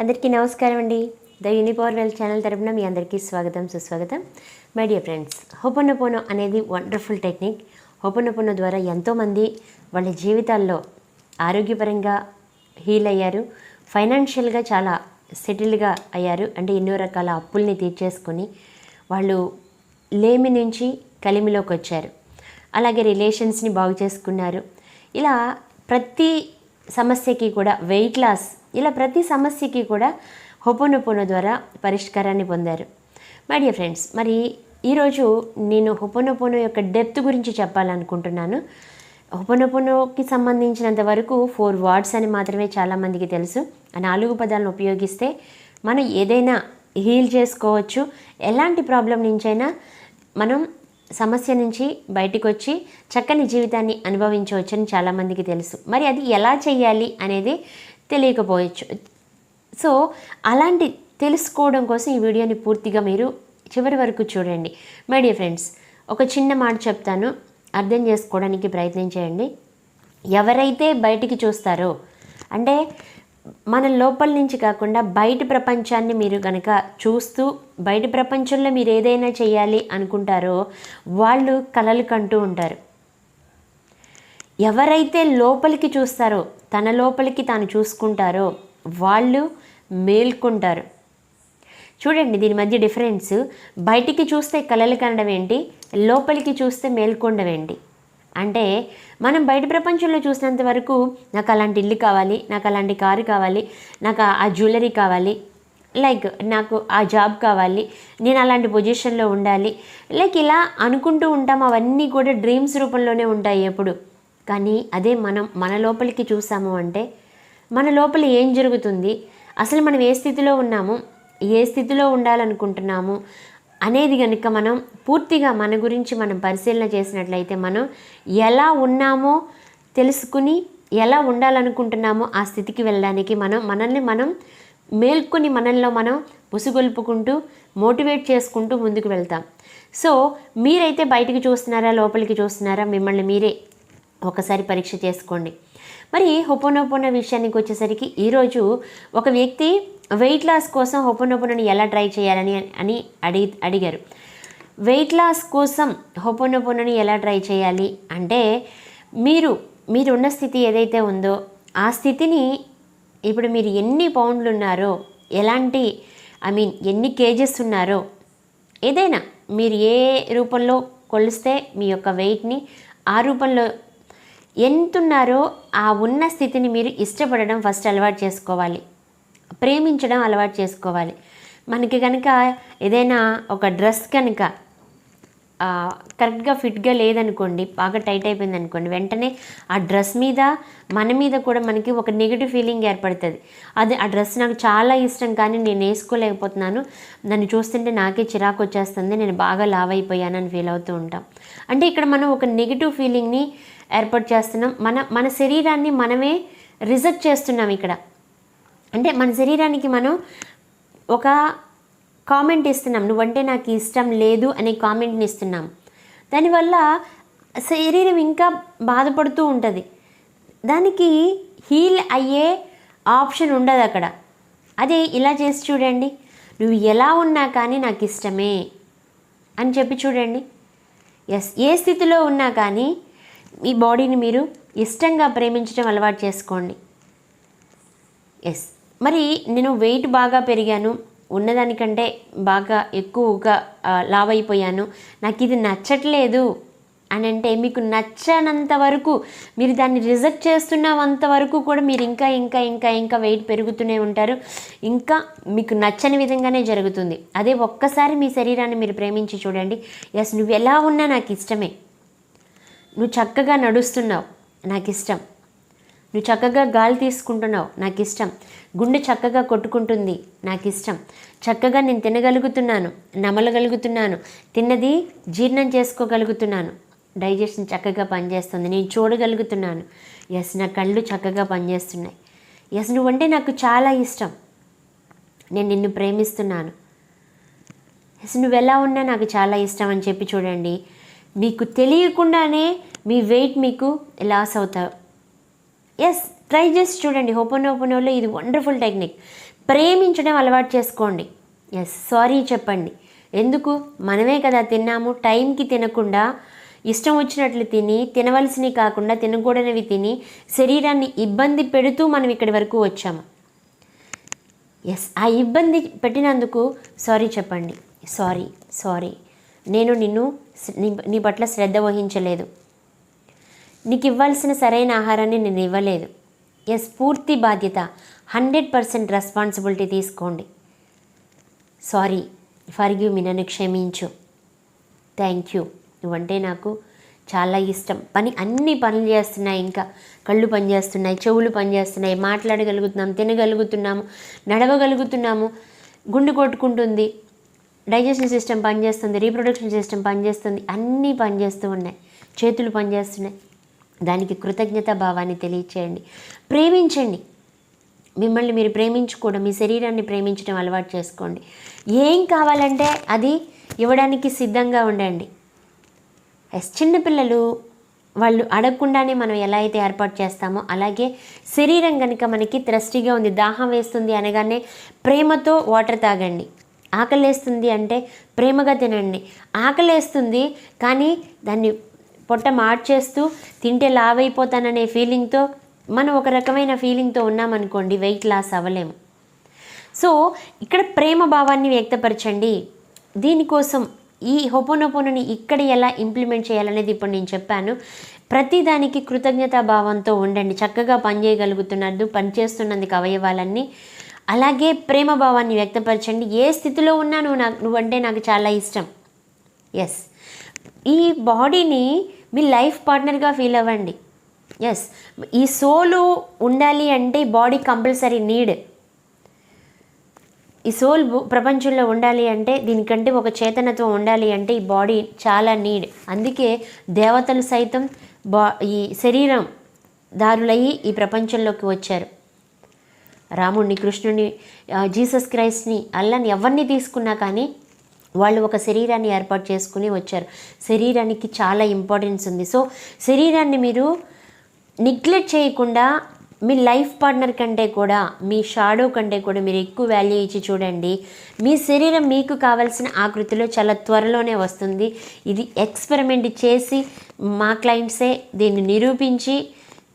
అందరికీ నమస్కారం అండి. ద యూనిపవర్ వెల్ ఛానల్ తరపున మీ అందరికీ స్వాగతం సుస్వాగతం. మై డియర్ ఫ్రెండ్స్, హోపోనోపోనో అనేది వండర్ఫుల్ టెక్నిక్. హోపోనోపోనో ద్వారా ఎంతోమంది వాళ్ళ జీవితాల్లో ఆరోగ్యపరంగా హీల్ అయ్యారు, ఫైనాన్షియల్గా చాలా సెటిల్గా అయ్యారు. అంటే ఎన్నో రకాల అప్పుల్ని తీర్చేసుకొని వాళ్ళు లేమి నుంచి కలిమిలోకి వచ్చారు. అలాగే రిలేషన్స్ని బాగు చేసుకున్నారు. ఇలా ప్రతి సమస్యకి కూడా వెయిట్ లాస్, ఇలా ప్రతి సమస్యకి కూడా హోపోనోపోనో ద్వారా పరిష్కారాన్ని పొందారు. మై డియర్ ఫ్రెండ్స్, మరి ఈరోజు నేను హోపోనోపోనో యొక్క డెప్త్ గురించి చెప్పాలనుకుంటున్నాను. హోపోనోపోనోకి సంబంధించినంత వరకు 4 వర్డ్స్ అని మాత్రమే చాలామందికి తెలుసు. ఆ 4 పదాలను ఉపయోగిస్తే మనం ఏదైనా హీల్ చేసుకోవచ్చు. ఎలాంటి ప్రాబ్లం నుంచైనా మనం సమస్య నుంచి బయటకు వచ్చి చక్కని జీవితాన్ని అనుభవించవచ్చు అని చాలామందికి తెలుసు. మరి అది ఎలా చేయాలి అనేది తెలియకపోవచ్చు. సో అలాంటి తెలుసుకోవడం కోసం ఈ వీడియోని పూర్తిగా మీరు చివరి వరకు చూడండి. మై డియర్ ఫ్రెండ్స్, ఒక చిన్న మాట చెప్తాను, అర్థం చేసుకోవడానికి ప్రయత్నం చేయండి. ఎవరైతే బయటికి చూస్తారో, అంటే మన లోపల నుంచి కాకుండా బయట ప్రపంచాన్ని మీరు కనుక చూస్తూ బయట ప్రపంచంలో మీరు ఏదైనా చేయాలి అనుకుంటారో వాళ్ళు కలలు కంటూ ఉంటారు. ఎవరైతే లోపలికి చూస్తారో, తన లోపలికి తాను చూసుకుంటారో వాళ్ళు మేల్కొంటారు. చూడండి దీని మధ్య డిఫరెన్స్. బయటికి చూస్తే కలలు కనడం ఏంటి, లోపలికి చూస్తే మేల్కొండం ఏంటి? అంటే మనం బయట ప్రపంచంలో చూసినంత వరకు నాకు అలాంటి ఇల్లు కావాలి, నాకు అలాంటి కారు కావాలి, నాకు ఆ జ్యువెలరీ కావాలి, లైక్ నాకు ఆ జాబ్ కావాలి, నేను అలాంటి పొజిషన్లో ఉండాలి, లైక్ ఇలా అనుకుంటూ ఉంటాం. అవన్నీ కూడా డ్రీమ్స్ రూపంలోనే ఉంటాయి ఎప్పుడు. కానీ అదే మనం మన లోపలికి చూసాము అంటే మన లోపల ఏం జరుగుతుంది, అసలు మనం ఏ స్థితిలో ఉన్నాము, ఏ స్థితిలో ఉండాలనుకుంటున్నాము అనేది కనుక మనం పూర్తిగా మన గురించి మనం పరిశీలన చేసినట్లయితే మనం ఎలా ఉన్నామో తెలుసుకుని ఎలా ఉండాలనుకుంటున్నామో ఆ స్థితికి వెళ్ళడానికి మనల్ని మనం మేల్కొని మనల్లో మనం ముసుగొల్పుకుంటూ మోటివేట్ చేసుకుంటూ ముందుకు వెళ్తాం. సో మీరైతే బయటికి చూస్తున్నారా, లోపలికి చూస్తున్నారా, మిమ్మల్ని మీరే ఒకసారి పరీక్ష చేసుకోండి. మరి హోపోనోపోనో విషయానికి వచ్చేసరికి ఈరోజు ఒక వ్యక్తి వెయిట్ లాస్ కోసం హోపోనోపోనోని ఎలా ట్రై చేయాలని అడిగారు. వెయిట్ లాస్ కోసం హోపోనోపోనోని ఎలా ట్రై చేయాలి అంటే మీరున్న స్థితి ఏదైతే ఉందో ఆ స్థితిని ఇప్పుడు మీరు ఎన్ని పౌండ్లు ఉన్నారో, ఎలాంటి ఎన్ని కేజెస్ ఉన్నారో, ఏదైనా మీరు ఏ రూపంలో కొలిస్తే మీ యొక్క వెయిట్ని ఆ రూపంలో ఎంతున్నారో ఆ ఉన్న స్థితిని మీరు ఇష్టపడడం ఫస్ట్ అలవాటు చేసుకోవాలి, ప్రేమించడం అలవాటు చేసుకోవాలి. మనకి కనుక ఏదైనా ఒక డ్రెస్ కనుక కరెక్ట్గా ఫిట్గా లేదనుకోండి, బాగా టైట్ అయిపోయింది అనుకోండి, వెంటనే ఆ డ్రెస్ మీద మన మీద కూడా మనకి ఒక నెగిటివ్ ఫీలింగ్ ఏర్పడుతుంది. అది ఆ డ్రెస్ నాకు చాలా ఇష్టం కానీ నేను వేసుకోలేకపోతున్నాను, నన్ను చూస్తుంటే నాకే చిరాకు వచ్చేస్తుంది, నేను బాగా లావ్ అయిపోయానని ఫీల్ అవుతూ ఉంటాం. అంటే ఇక్కడ మనం ఒక నెగిటివ్ ఫీలింగ్ని ఏర్పాటు చేస్తున్నాం. మన శరీరాన్ని మనమే రిజెక్ట్ చేస్తున్నాం ఇక్కడ. అంటే మన శరీరానికి మనం ఒక కామెంట్ ఇస్తున్నాం, నువ్వంటే నాకు ఇష్టం లేదు అనే కామెంట్ని ఇస్తున్నాం. దానివల్ల శరీరం ఇంకా బాధపడుతూ ఉంటుంది. దానికి హీల్ అయ్యే ఆప్షన్ ఉండదు అక్కడ. అదే ఇలా చేసి చూడండి, నువ్వు ఎలా ఉన్నా కానీ నాకు ఇష్టమే అని చెప్పి చూడండి. ఎస్, ఏ స్థితిలో ఉన్నా కానీ మీ బాడీని మీరు ఇష్టంగా ప్రేమించడం అలవాటు చేసుకోండి. ఎస్, మరి నేను వెయిట్ బాగా పెరిగాను, ఉన్నదానికంటే బాగా ఎక్కువగా లావ్ అయిపోయాను, నాకు ఇది నచ్చట్లేదు అని అంటే మీకు నచ్చనంత వరకు, మీరు దాన్ని రిజెక్ట్ చేస్తున్నంత వరకు కూడా మీరు ఇంకా ఇంకా ఇంకా ఇంకా వెయిట్ పెరుగుతూనే ఉంటారు. ఇంకా మీకు నచ్చని విధంగానే జరుగుతుంది. అదే ఒక్కసారి మీ శరీరాన్ని మీరు ప్రేమించి చూడండి. ఎస్, నువ్వు ఎలా ఉన్నా నాకు ఇష్టమే, నువ్వు చక్కగా నడుస్తున్నావు నాకు ఇష్టం, నువ్వు చక్కగా గాలి తీసుకుంటున్నావు నాకు ఇష్టం, గుండె చక్కగా కొట్టుకుంటుంది నాకు ఇష్టం, చక్కగా నేను తినగలుగుతున్నాను, నమలగలుగుతున్నాను, తిన్నది జీర్ణం చేసుకోగలుగుతున్నాను, డైజెషన్ చక్కగా పనిచేస్తుంది, నేను చూడగలుగుతున్నాను, ఎస్ నా కళ్ళు చక్కగా పనిచేస్తున్నాయి, ఎస్ నువ్వంటే నాకు చాలా ఇష్టం, నేను నిన్ను ప్రేమిస్తున్నాను, ఎస్ నువ్వు ఎలా ఉన్నా నాకు చాలా ఇష్టం అని చెప్పి చూడండి. మీకు తెలియకుండానే మీ వెయిట్ మీకు లాస్ అవుతారు. ఎస్, ట్రై చేసి చూడండి. హోపోనోపోనోలో ఇది వండర్ఫుల్ టెక్నిక్. ప్రేమించడం అలవాటు చేసుకోండి. ఎస్, సారీ చెప్పండి. ఎందుకు? మనమే కదా తిన్నాము. టైంకి తినకుండా ఇష్టం వచ్చినట్లు తిని, తినవలసినవి కాకుండా తినకూడనివి తిని శరీరాన్ని ఇబ్బంది పెడుతూ మనం ఇక్కడి వరకు వచ్చాము. ఎస్, ఆ ఇబ్బంది పెట్టినందుకు సారీ చెప్పండి. సారీ నేను నీ పట్ల శ్రద్ధ వహించలేదు, నీకు ఇవ్వాల్సిన సరైన ఆహారాన్ని నేను ఇవ్వలేదు. ఎస్, పూర్తి బాధ్యత, 100% రెస్పాన్సిబిలిటీ తీసుకోండి. సారీ, ఫర్గివ్ మీ, నన్ను క్షమించు, థ్యాంక్ యూ, నువ్వంటే నాకు చాలా ఇష్టం. అన్ని పనులు చేస్తున్నాయి, ఇంకా కళ్ళు పనిచేస్తున్నాయి, చెవులు పనిచేస్తున్నాయి, మాట్లాడగలుగుతున్నాము, తినగలుగుతున్నాము, నడవగలుగుతున్నాము, గుండె కొట్టుకుంటుంది, డైజెషన్ సిస్టమ్ పనిచేస్తుంది, రీప్రొడక్షన్ సిస్టమ్ పనిచేస్తుంది, అన్నీ పనిచేస్తూ ఉన్నాయి, చేతులు పనిచేస్తున్నాయి. దానికి కృతజ్ఞతా భావాన్ని తెలియచేయండి. ప్రేమించండి, మిమ్మల్ని మీరు ప్రేమించుకోవడం, మీ శరీరాన్ని ప్రేమించడం అలవాటు చేసుకోండి. ఏం కావాలంటే అది ఇవ్వడానికి సిద్ధంగా ఉండండి. చిన్నపిల్లలు వాళ్ళు అడగకుండానే మనం ఎలా అయితే ఏర్పాటు చేస్తామో అలాగే శరీరం కనుక మనకి థ్రస్టీగా ఉంది, దాహం వేస్తుంది అనగానే ప్రేమతో వాటర్ తాగండి. ఆకలేస్తుంది అంటే ప్రేమగా తినండి. ఆకలేస్తుంది కానీ దాన్ని పొట్ట మార్చేస్తూ తింటే లావైపోతాననే ఫీలింగ్తో మనం ఒక రకమైన ఫీలింగ్తో ఉన్నామనుకోండి, వెయిట్ లాస్ అవ్వలేము. సో ఇక్కడ ప్రేమ భావాన్ని వ్యక్తపరచండి. దీనికోసం ఈ హోపోనోపోనోని ఇక్కడ ఎలా ఇంప్లిమెంట్ చేయాలనేది ఇప్పుడు నేను చెప్పాను. ప్రతిదానికి కృతజ్ఞతా భావంతో ఉండండి. చక్కగా పనిచేయగలుగుతున్నారు, పనిచేస్తున్నందుకు అవయవాలన్నీ. అలాగే ప్రేమ భావాన్ని వ్యక్తపరచండి. ఏ స్థితిలో ఉన్నా నువ్వంటే నాకు చాలా ఇష్టం. ఎస్, ఈ బాడీని మీ లైఫ్ పార్ట్నర్గా ఫీల్ అవ్వండి. ఎస్, ఈ సోలు ఉండాలి అంటే బాడీ కంపల్సరీ నీడ్. ఈ సోల్ ప్రపంచంలో ఉండాలి అంటే, దీనికంటే ఒక చేతనత్వం ఉండాలి అంటే ఈ బాడీ చాలా నీడ్. అందుకే దేవతలు సైతం ఈ శరీరం దారులయ్యి ఈ ప్రపంచంలోకి వచ్చారు. రాముడిని, కృష్ణుడిని, జీసస్ క్రైస్ట్ని, అల్లాని ఎవరిని తీసుకున్నా కానీ వాళ్ళు ఒక శరీరాన్ని ఏర్పాటు చేసుకుని వచ్చారు. శరీరానికి చాలా ఇంపార్టెన్స్ ఉంది. సో శరీరాన్ని మీరు నెగ్లెక్ట్ చేయకుండా మీ లైఫ్ పార్ట్నర్ కంటే కూడా, మీ షాడో కంటే కూడా మీరు ఎక్కువ వాల్యూ ఇచ్చి చూడండి. మీ శరీరం మీకు కావాల్సిన ఆకృతిలో చాలా త్వరలోనే వస్తుంది. ఇది ఎక్స్పెరిమెంట్ చేసి మా క్లయింట్సే దీన్ని నిరూపించి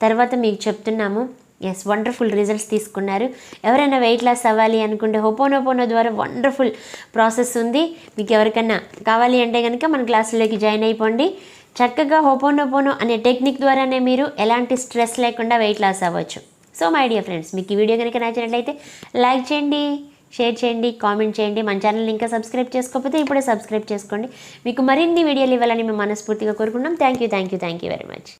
తర్వాత మీకు చెప్తున్నాము. ఎస్, వండర్ఫుల్ రిజల్ట్స్ తీసుకున్నారు. ఎవరైనా వెయిట్ లాస్ అవ్వాలి అనుకుంటే హోపోనోపోనో ద్వారా వండర్ఫుల్ ప్రాసెస్ ఉంది. మీకు ఎవరికైనా కావాలి అంటే కనుక మన క్లాసులోకి జాయిన్ అయిపోండి. చక్కగా హోపోనోపోనో అనే టెక్నిక్ ద్వారానే మీరు ఎలాంటి స్ట్రెస్ లేకుండా వెయిట్ లాస్ అవ్వచ్చు. సో మై డియర్ ఫ్రెండ్స్, మీకు ఈ వీడియో కనుక నచ్చినట్లయితే లైక్ చేయండి, షేర్ చేయండి, కామెంట్ చేయండి. మన ఛానల్ని ఇంకా సబ్స్క్రైబ్ చేసుకోకపోతే ఇప్పుడే సబ్స్క్రైబ్ చేసుకోండి. మీకు మరిన్ని వీడియోలు ఇవ్వాలని మేము మనస్ఫూర్తిగా కోరుకుంటున్నాం. Thank you very much.